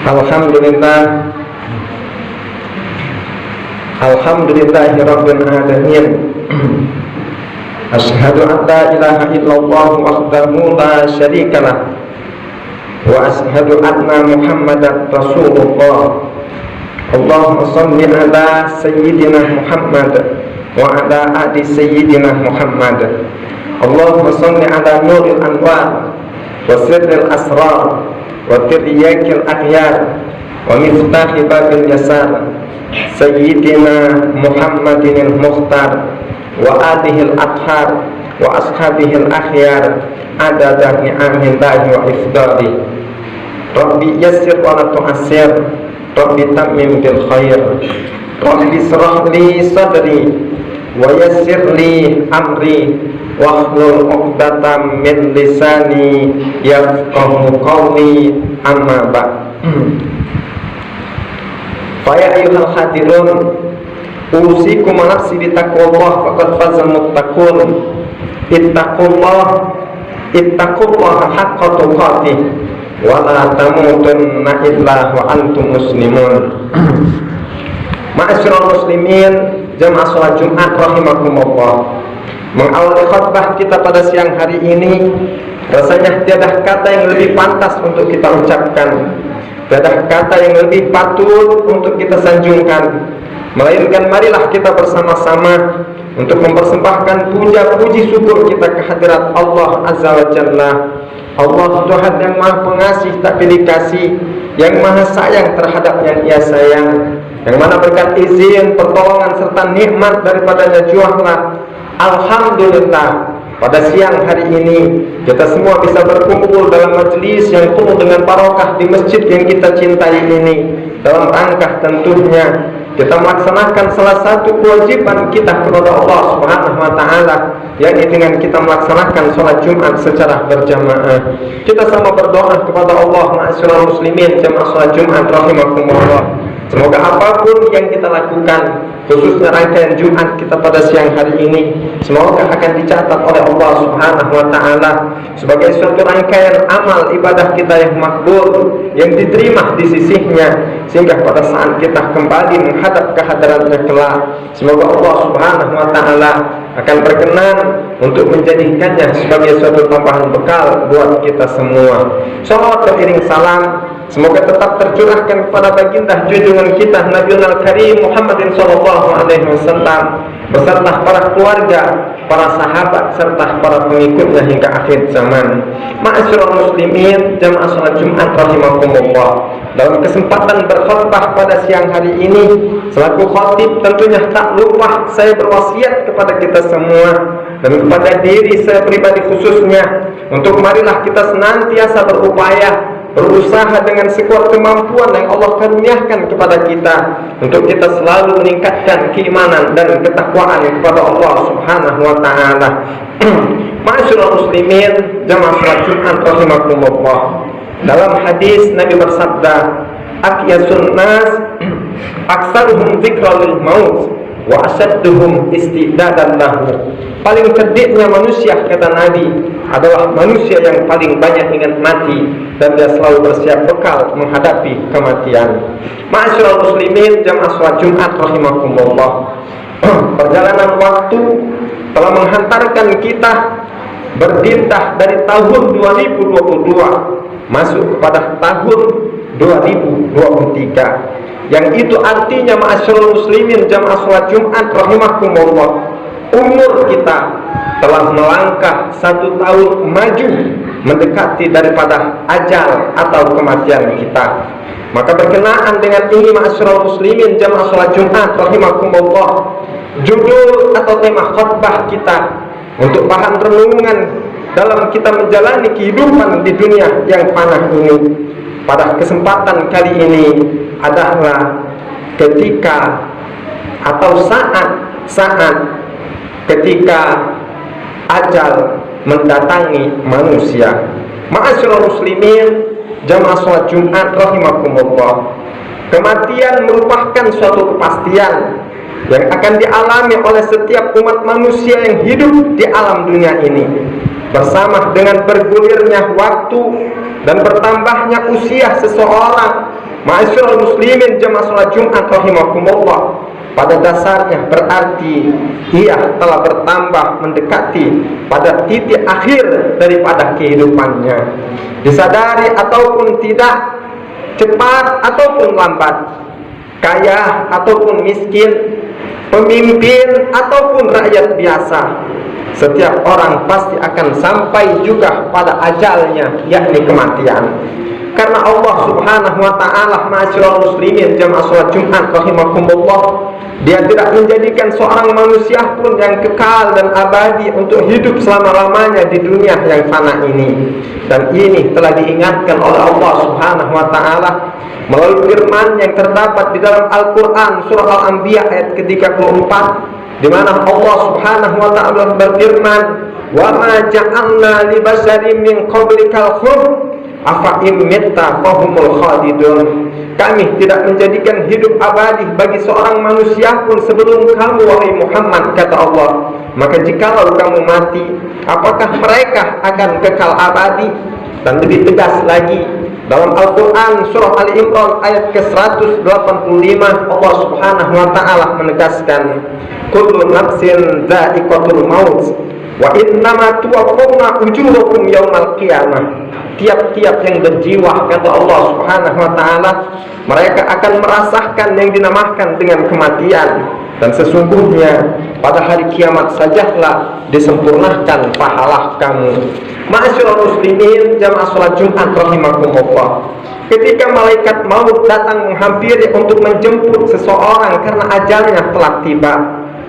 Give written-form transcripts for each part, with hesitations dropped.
Alhamdulillah, alhamdulillahi rabbil alamin. Asyhadu an la ilaha illallah wahdahu la syarikalah, wa asyhadu anna Muhammadan rasulullah. Allahumma shalli ala sayyidina Muhammad wa ala ali sayyidina Muhammad. Allahumma shalli ala nuril anwar wa sirril asrar wa tiryakil akhyar wa miftahi babil yasar sayyidina Muhammadin al-mukhtar wa alihi al-athhar wa ashabihi al-akhyar adada ni'amillahi wa ifdali. Rabbi yassir wa la tu'assir, Rabbi tammim bil khair, Rabbi israh li sadri wa yassir li amri wahlul 'uqdatam min lisani yafqahu qawli, amma ba'd. Fa ya ayyuhal hadirun, usikum wa nafsi bi taqwallah faqad fazal muttaqun. Ittaqullaha haqqa tuqatih wa la tamutunna illa wa antum muslimun. Ma'asyiral muslimin, jamaah salat Jumat rahimakumullah. Mengawali khutbah kita pada siang hari ini, rasanya tiada kata yang lebih pantas untuk kita ucapkan, tiada kata yang lebih patut untuk kita sanjungkan, melainkan marilah kita bersama-sama untuk mempersembahkan puja-puji syukur kita kehadirat Allah Azza wa Jalla. Allah Tuhan yang Maha Pengasih tak pilih kasih, yang Maha Sayang terhadap yang Ia sayang, yang mana berkat izin, pertolongan serta nikmat daripadanya juahlah. Alhamdulillah, pada siang hari ini kita semua bisa berkumpul dalam majelis yang penuh dengan barokah di masjid yang kita cintai ini, dalam rangka tentunya kita melaksanakan salah satu kewajiban kita kepada Allah Subhanahu wa taala, yakni dengan kita melaksanakan sholat Jumat secara berjamaah. Kita sama berdoa kepada Allah, ma'asyiral muslimin, jamaah sholat Jumat rahimakumullah. Semoga apapun yang kita lakukan, khususnya rangkaian Jumat kita pada siang hari ini, semoga akan dicatat oleh Allah Subhanahu wa taala sebagai suatu rangkaian amal ibadah kita yang makbul, yang diterima di sisinya, sehingga pada saat kita kembali menghadap kehadirannya kelak, semoga Allah Subhanahu wa taala akan berkenan untuk menjadikannya sebagai suatu tambahan bekal buat kita semua. Shalawat beriring salam semoga tetap tercurahkan kepada baginda junjungan kita Nabiul Karim Muhammadin sallallahu alaihi wasallam beserta para keluarga, para sahabat serta para pengikutnya hingga akhir zaman. Ma'asyiral muslimin, jamaah salat Jumat rahimakumullah. Dalam kesempatan berkhutbah pada siang hari ini, selaku khatib tentunya tak lupa saya berwasiat kepada kita semua dan kepada diri saya pribadi khususnya untuk marilah kita senantiasa berupaya, berusaha dengan sekuat kemampuan yang Allah karuniakan kepada kita untuk kita selalu meningkatkan keimanan dan ketakwaan kepada Allah Subhanahu wa taala. Ma'asyiral muslimin, jamaah salat Jumat rahimakumullah. Dalam hadis Nabi bersabda, "Aqyasun nas aktsaruhum dzikra lil maut wa asadduhum istidadan lahu." Paling cerdiknya manusia, kata Nabi, adalah manusia yang paling banyak ingat mati dan dia selalu bersiap bekal menghadapi kematian. Ma'asyiral muslimin, jamaah salat Jumat rahimakumullah. Perjalanan waktu telah menghantarkan kita berpindah dari tahun 2022 masuk kepada tahun 2023, yang itu artinya, ma'asyiral muslimin, jamaah salat Jumat rahimakumullah, umur kita telah melangkah 1 tahun maju mendekati daripada ajal atau kematian kita. Maka berkenaan dengan ini, ma'asyiral muslimin, jamaah salat Jumat rahimakumullah, judul atau tema khutbah kita untuk bahan renungan dalam kita menjalani kehidupan di dunia yang panah ini pada kesempatan kali ini adalah ketika atau saat ketika ajal mendatangi manusia. Ma'asyiral muslimin, jamaah salat Jumat rahimakumullah, kematian merupakan suatu kepastian yang akan dialami oleh setiap umat manusia yang hidup di alam dunia ini. Bersama dengan bergulirnya waktu dan bertambahnya usia seseorang, Ma'asyiral muslimin jamaah salat Jumat rahimakumullah, pada dasarnya berarti ia telah bertambah mendekati pada titik akhir daripada kehidupannya. Disadari ataupun tidak, cepat ataupun lambat, kaya ataupun miskin, pemimpin ataupun rakyat biasa, setiap orang pasti akan sampai juga pada ajalnya, yakni kematian. Karena Allah subhanahu wa ta'ala, ma'asyiral muslimin jamaah salat Jumat rahimakumullah, Dia tidak menjadikan seorang manusia pun yang kekal dan abadi untuk hidup selama-lamanya di dunia yang fana ini. Dan ini telah diingatkan oleh Allah subhanahu wa ta'ala melalui firman yang terdapat di dalam Al-Quran surah Al-Anbiya ayat ke-34, di mana Allah subhanahu wa ta'ala berfirman, "Wa ma ja'alna li basharin min qablikal khuld afa imitta fahumul khalidun." Kami tidak menjadikan hidup abadi bagi seorang manusia pun sebelum kamu, wahai Muhammad, kata Allah. Maka jikalau kamu mati, apakah mereka akan kekal abadi? Dan lebih tegas lagi dalam Al-Quran surah Ali Imran ayat ke-185, Allah subhanahu wa ta'ala menegaskan, "Kullu nafsin dha'iqatul maut wa innama tuwaffawna ujurakum yaumal qiyamah." Tiap-tiap yang berjiwa, kata Allah subhanahu wa ta'ala, mereka akan merasakan yang dinamakan dengan kematian. Dan sesungguhnya pada hari kiamat sajalah disempurnakan pahala kamu. Ma'asyiral muslimin jamaah salat Jumat rahimakumullah, ketika malaikat maut datang menghampiri untuk menjemput seseorang karena ajalnya telah tiba,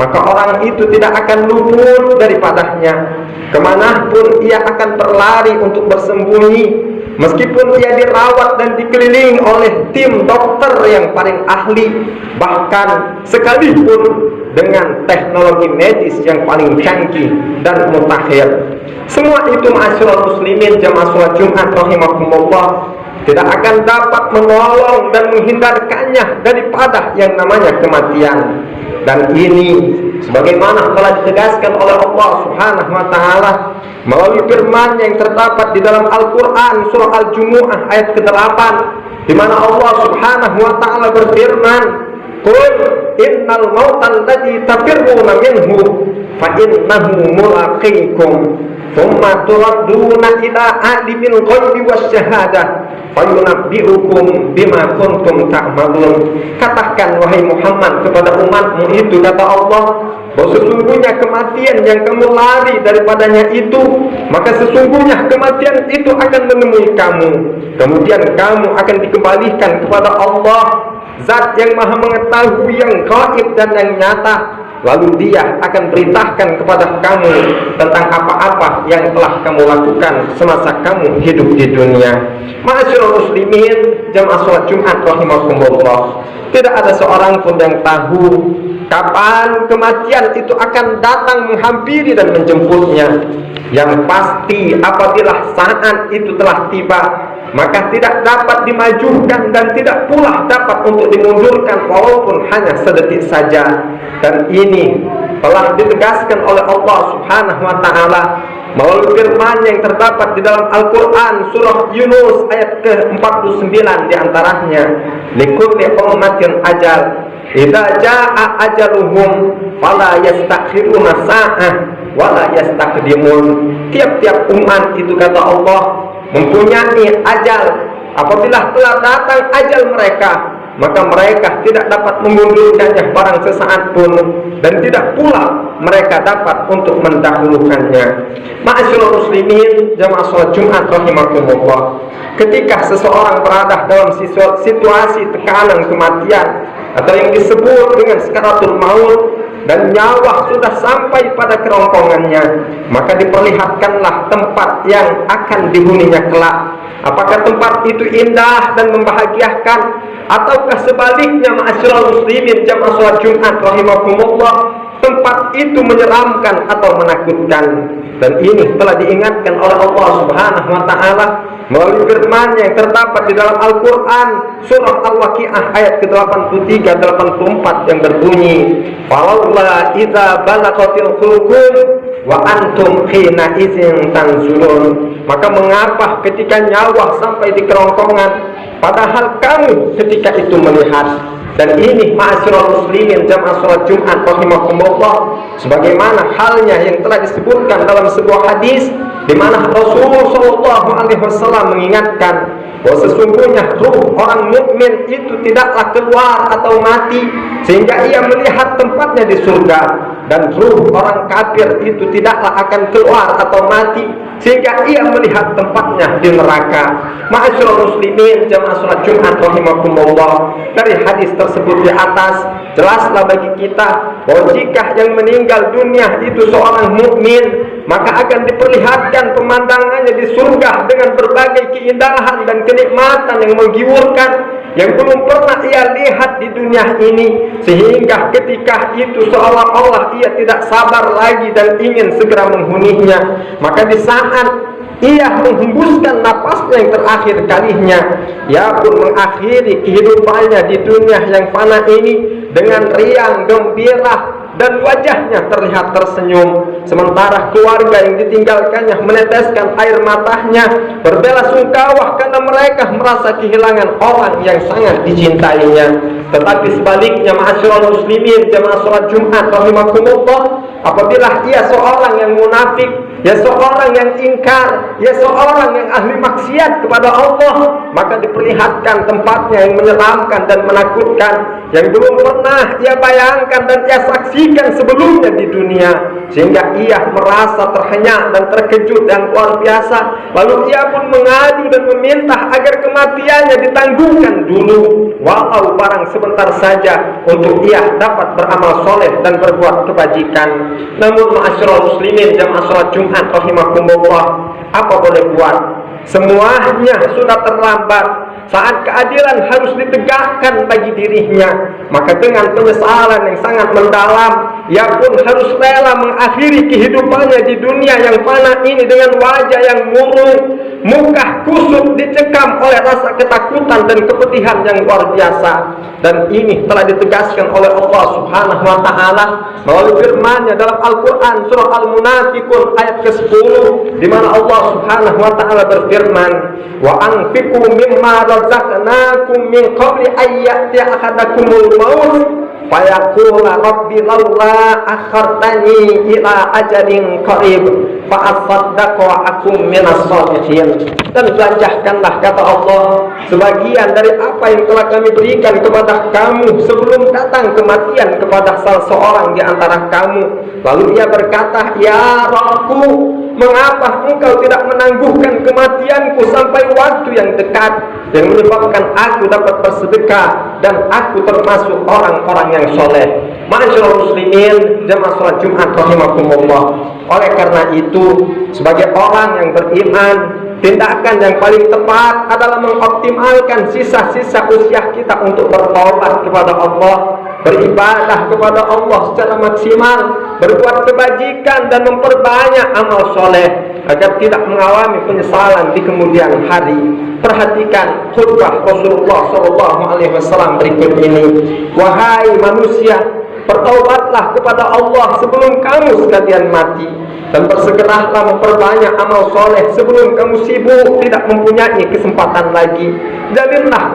maka orang itu tidak akan luput daripadanya. Kemanapun ia akan berlari untuk bersembunyi, meskipun ia dirawat dan dikelilingi oleh tim dokter yang paling ahli, bahkan sekalipun dengan teknologi medis yang paling canggih dan mutakhir. Semua itu ma'asyiral muslimin jamaah salat Jumat rahimakumullah tidak akan dapat menolong dan menghindarkannya daripada yang namanya kematian. Dan ini sebagaimana telah ditegaskan oleh Allah subhanahu wa ta'ala melalui firman yang terdapat di dalam Al-Quran surah Al-Jumu'ah ayat ke-8, di mana Allah subhanahu wa ta'ala berfirman, "Qul innal mautal ladzi tafirruna minhu fa innahu mulaqikum thumma turadduna ila alimil ghaibi wasyahadah fayunabbi'ukum bima kuntum ta'malun." Katakan wahai Muhammad kepada umatmu itu, kata Allah, bahwa sesungguhnya kematian yang kamu lari daripadanya itu, maka sesungguhnya kematian itu akan menemui kamu. Kemudian kamu akan dikembalikan kepada Allah, Zat yang maha mengetahui yang gaib dan yang nyata. Lalu Dia akan beritakan kepada kamu tentang apa-apa yang telah kamu lakukan semasa kamu hidup di dunia. Ma'asyiral muslimin jamaah salat Jumat rahimakumullah, tidak ada seorang pun yang tahu kapan kematian itu akan datang menghampiri dan menjemputnya. Yang pasti apabila saat itu telah tiba, maka tidak dapat dimajukan dan tidak pula dapat untuk dimundurkan walaupun hanya sedetik saja. Dan ini telah ditegaskan oleh Allah subhanahu wa ta'ala melalui firman yang terdapat di dalam Al-Quran surah Yunus ayat ke-49, diantaranya, "Likulli ummatin ajal, idza jaa ajaluhum fala yastakhiruna sa'ah wala yastaqdimun." Tiap-tiap umat itu, kata Allah, mempunyai ajal. Apabila telah datang ajal mereka, maka mereka tidak dapat memundurkannya barang sesaat pun, dan tidak pula mereka dapat untuk mendahulukannya. Ma'asyiral muslimin jamaah salat Jumat rahimakumullah, ketika seseorang berada dalam situasi tekanan kematian atau yang disebut dengan sakaratul maut, dan nyawa sudah sampai pada kerongkongannya, maka diperlihatkanlah tempat yang akan dihuninya kelak. Apakah tempat itu indah dan membahagiakan, ataukah sebaliknya ma'asyiral muslimin jamaah salat Jumat rahimakumullah, tempat itu menyeramkan atau menakutkan. Dan ini telah diingatkan oleh Allah subhanahu wa ta'ala melalui firman yang terdapat di dalam Al-Quran surah Al-Waqi'ah ayat ke-83-84 yang berbunyi, "Falaula idza balaghatil hulqum wa antum hina idzin tanzurun." Maka mengapa ketika nyawa sampai di kerongkongan padahal kamu ketika itu melihat. Dan ini ma'asyiral muslimin jamaah salat Jumat rahimakumullah, sebagaimana halnya yang telah disebutkan dalam sebuah hadis di mana Rasulullah sallallahu alaihi wasallam mengingatkan bahwa sesungguhnya ruh orang mukmin itu tidaklah keluar atau mati sehingga ia melihat tempatnya di surga, dan ruh orang kafir itu tidaklah akan keluar atau mati sehingga ia melihat tempatnya di neraka. Ma'asyiral muslimin jamaah salat Jumat rahimakumullah, dari hadis tersebut di atas jelaslah bagi kita bahwa jika yang meninggal dunia itu seorang mukmin, maka akan diperlihatkan pemandangannya di surga dengan berbagai keindahan dan kenikmatan yang menggiurkan yang belum pernah ia lihat di dunia ini, sehingga ketika itu seolah-olah ia tidak sabar lagi dan ingin segera menghuninya. Maka di saat ia menghembuskan napasnya yang terakhir kalinya, ia pun mengakhiri kehidupannya di dunia yang fana ini dengan riang gembira dan wajahnya terlihat tersenyum, sementara keluarga yang ditinggalkannya meneteskan air matanya berbelasungkawa karena mereka merasa kehilangan orang yang sangat dicintainya. Tetapi sebaliknya ma'asyiral muslimin jamaah salat Jumat rahimakumullah, apabila ia seorang yang munafik, ya seorang yang ingkar, ya seorang yang ahli maksiat kepada Allah, maka diperlihatkan tempatnya yang menyeramkan dan menakutkan yang belum pernah ia bayangkan dan ia saksikan sebelumnya di dunia, sehingga ia merasa terhenyak dan terkejut yang luar biasa. Lalu ia pun mengadu dan meminta agar kematiannya ditanggungkan dulu, walau barang sebentar saja, untuk ia dapat beramal soleh dan berbuat kebajikan. Namun ma'asyiral muslimin jamaah salat Jumat rahimakumullah, apa boleh buat? Semuanya sudah terlambat. Saat keadilan harus ditegakkan bagi dirinya, maka dengan penyesalan yang sangat mendalam, ia pun harus rela mengakhiri kehidupannya di dunia yang fana ini dengan wajah yang murung, muka kusut dicekam oleh rasa ketakutan dan kepedihan yang luar biasa. Dan ini telah ditegaskan oleh Allah Subhanahu wa taala melalui firman-Nya dalam Al-Qur'an surah Al-Munafiqun ayat ke-10, di mana Allah Subhanahu wa taala berfirman, "Wa anfiqu mimma razaqnakum min qabli ay ya'tiya ahadakumul maut fayaqula rabbi laula akhartani ila ajalin qarib fa asaddaqu wa akum minas shalihin." Dan belanjakanlah, kata Allah, sebagian dari apa yang telah kami berikan kepada kamu sebelum datang kematian kepada salah seorang di antara kamu. Lalu ia berkata, "Ya Rabbku, mengapa engkau tidak menangguhkan kematianku sampai waktu yang dekat, yang menyebabkan aku dapat bersedekah dan aku termasuk orang-orang yang soleh?" Ma'asyiral muslimin jamaah salat Jumat rahimakumullah, oleh karena itu sebagai orang yang beriman, tindakan yang paling tepat adalah mengoptimalkan sisa-sisa usia kita untuk bertobat kepada Allah, beribadah kepada Allah secara maksimal, berbuat kebajikan dan memperbanyak amal soleh agar tidak mengalami penyesalan di kemudian hari. Perhatikan khutbah Rasulullah SAW berikut ini. Wahai manusia, bertaubatlah kepada Allah sebelum kamu sekalian mati, dan bersegeralah memperbanyak amal soleh sebelum kamu sibuk tidak mempunyai kesempatan lagi. Jalinlah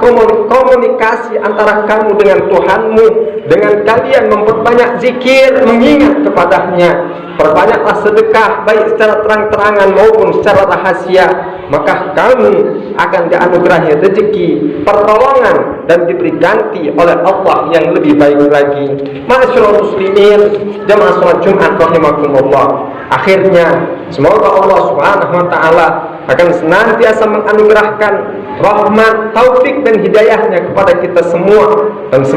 komunikasi antara kamu dengan Tuhanmu dengan kalian memperbanyak zikir, mengingat kepadanya. Perbanyaklah sedekah baik secara terang-terangan maupun secara rahasia, maka kamu akan dianugerahi rezeki, pertolongan, dan diberi ganti oleh Allah yang lebih baik lagi. Ma'asyiral muslimin jamaah salat Jumat rahimakumullah, akhirnya semoga Allah Subhanahu wa taala akan senantiasa menganugerahkan rahmat, taufik dan hidayahnya kepada kita semua, dan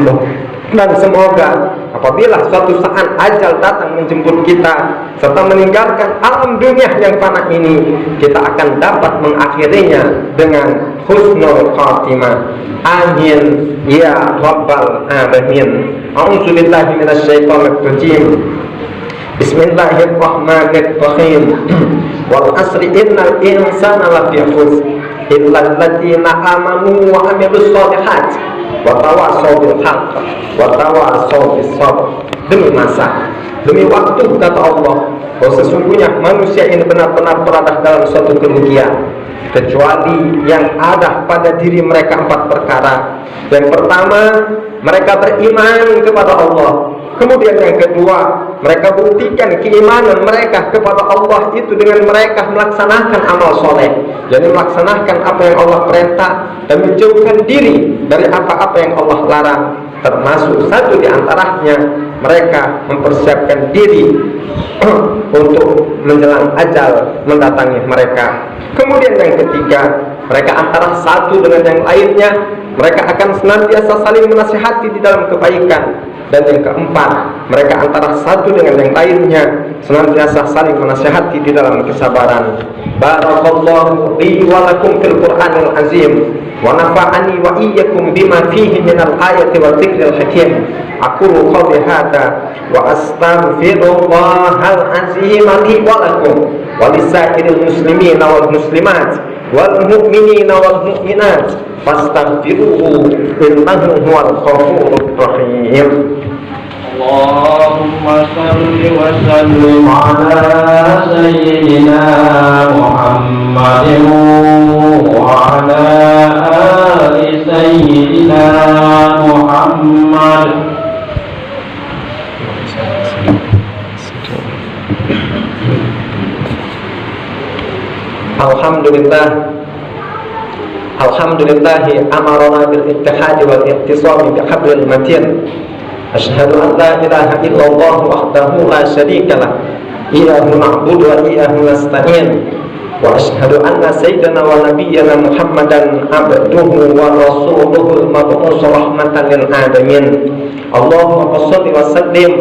semoga apabila suatu saat ajal datang menjemput kita serta meninggalkan alam dunia yang fana ini, kita akan dapat mengakhirinya dengan husnul khatimah. Amin ya rabbal alamin. A'udzubillahi minasyaitonir rajim. Bismillahirrahmanirrahim. Wal asri innal insana lafi khusr illa alladziina amanu wa 'amilus shalihat wa tawassaw bil haqq wa tawassaw bis sabr. Demi masa, demi waktu, kata Allah, bahwa sesungguhnya manusia ini benar-benar berada dalam suatu kerugian. kecuali yang ada pada diri mereka 4 perkara. Yang pertama, mereka beriman kepada Allah. Kemudian yang kedua, mereka buktikan keimanan mereka kepada Allah itu dengan mereka melaksanakan amal soleh, jadi melaksanakan apa yang Allah perintah dan menjauhkan diri dari apa-apa yang Allah larang. Termasuk satu di antaranya, mereka mempersiapkan diri untuk menjelang ajal mendatangi mereka. Kemudian yang ketiga, mereka antara satu dengan yang lainnya, mereka akan senantiasa saling menasihati di dalam kebaikan. Dan yang keempat, mereka antara satu dengan yang lainnya senantiasa saling menasihati di dalam kesabaran. Barakallahu li wa lakum fil Qur'anil azim wa nafa'ani wa iyyakum bima fihi minal ayati wa dzikril hakim. Aqulu qawli hadza wa astaghfirullahal azim li wa lakum wa lisairil muslimina wal muslimat wal mu'minina wal mu'minat fastaghfiruhu innahu huwal ghafurur rahim. Allahumma salli wa sallim ala sayyidina Muhammadin wa ala ali sayyidina Muhammad. Alhamdulillahi amarana bil ittihadi wal ihtisami bi hablil matin. Asyhadu an la ilaha illallah wahdahu la syarika lah, iyyahu na'budu wa iyyahu nasta'in. Wa asyhadu anna sayyidana wa nabiyyana Muhammadan abduhu wa rasuluhu al-mab'uts rahmatan lil alamin. Allahumma shalli wa sallim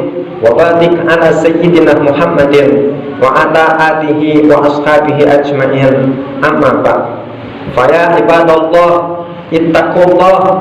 wa barik ala sayyidina Muhammadin wa ala alihi wa ashabihi ajma'in. Amma ba'd. Fa ya ibadallah, ittaqullaha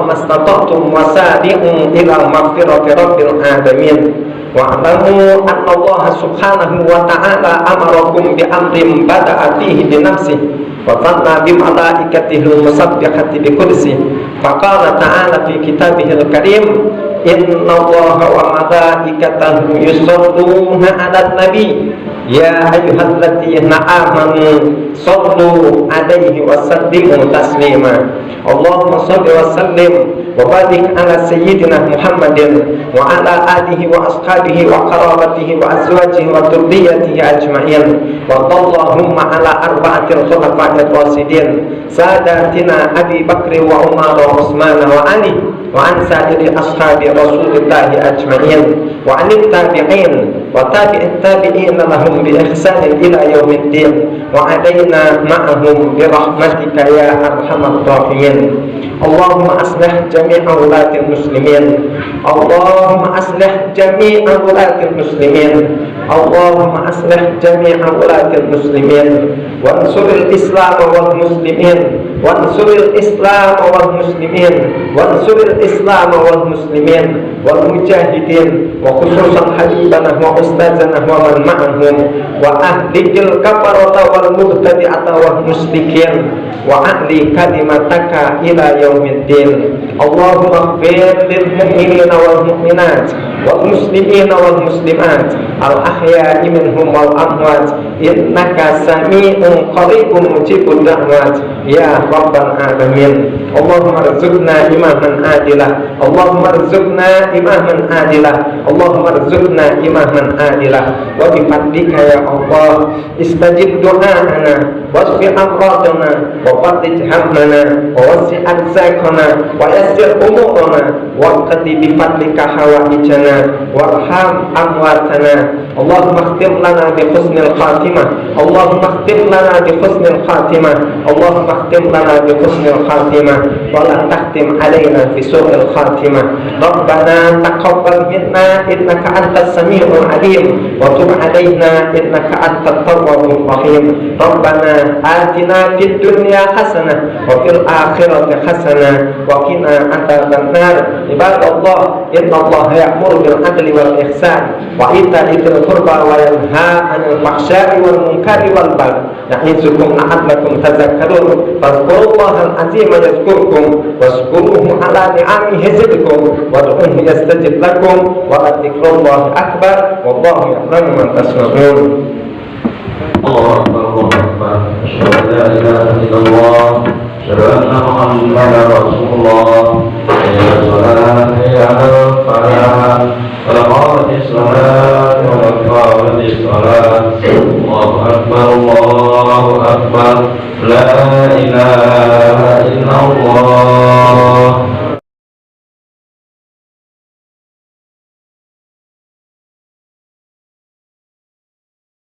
mastata'tum wasari'u ila maghfirati rabbil alamin. Wa'lamu anna Allah subhanahu wa ta'ala amarakum bi amrin bada'a fihi bi nafsihi wa thanna bi malaikatihi al-musabbihati bi kursihi. Faqala ta'ala fi kitabihil karim, inna Allaha wa malaikatahu yusholluna 'alan nabi ya ayyuhalladzina amanu shallu 'alaihi wa sallimu taslima. Allahumma shalli wa sallim wa barik ala sayyidina Muhammadin wa ala alihi wa ashabihi wa qarabatihi wa azwajihi wa dhurriyyatihi ajma'in. Wa Allahumma ala arba'atil khulafa'ir rasyidin sadatina Abi Bakr wa Umar wa Utsman wa Ali wa an sa'iri ashabi Rasulillah ajma'in wa anit tabi'in wa tabi'it tabi'in lahum bi ihsan ila yaumiddin wa alaina ma'ahum bi rahmatika ya arhamar rahimin. Allahumma aslih jami'a wulatil muslimin. Allahumma aslih jami'a wulatil muslimin. Allahumma aslih jami'a wulatil muslimin. Wansuril Islam wal muslimin. Wansuril Islam wal muslimin. Wansuril Islam wal muslimin wal mujahidin wa khususan habibana wa ustazana wa man ma'ahum wa ahlikil kafarata wal mubtadi'ata wal musyrikin wa ahli kalimataka ila yaumiddin. Allahumma ighfir lil mu'minina wal mu'minat wal muslimina wal muslimat al ahya'i minhum wal amwat innaka sami'un qaribun mujibud da'wat ya rabbal alamin. Allahumma rzuqna imaman adilah. Allahumma rzuqna imaman adilah. Allahumma rzuqna imaman adilah. Wa bi fadlika ya Allah istajib du'ana wasfi amradana wa farij hammana wa wasi' arzaqana wa yassir umurana wa qadi bi fadlika hawaijana warham amwatana. Allahumma khtim lana bi husnil khatimah. Allahumma khtim lana bi husnil khatimah. Allahumma khtim lana bi husnil khatimah wa la tahtim alaina fi su'il khatimah. Rabbana taqabbal minna innaka antas samiul alim wa tub alaina innaka antat tawwabur rahim. Rabbana atina fid dunya hasanah wa fil akhirati hasanah wa qina adzaban nar. Ibadallah, innallaha ya'muru bil adli wal ihsan wa ita'i dzil qurba wa yanha 'anil fahsya'i wal munkari wal baghi ya'izukum la'allakum tadhakkarun. Fadhkurullahal azima yazkurkum washkuruhu 'ala ni'amihi yazidkum wad'uhu yastajib lakum wa dzikrullahi akbar wallahu ya'lamu ma tasna'un. Allahu akbar. أشهد أن لا إله إلا الله أشهد أن محمدا رسول الله حي على الصلاة حي على الفلاح قد قامت الصلاة وقد قامت الصلاة الله أكبر الله أكبر لا إله إلا الله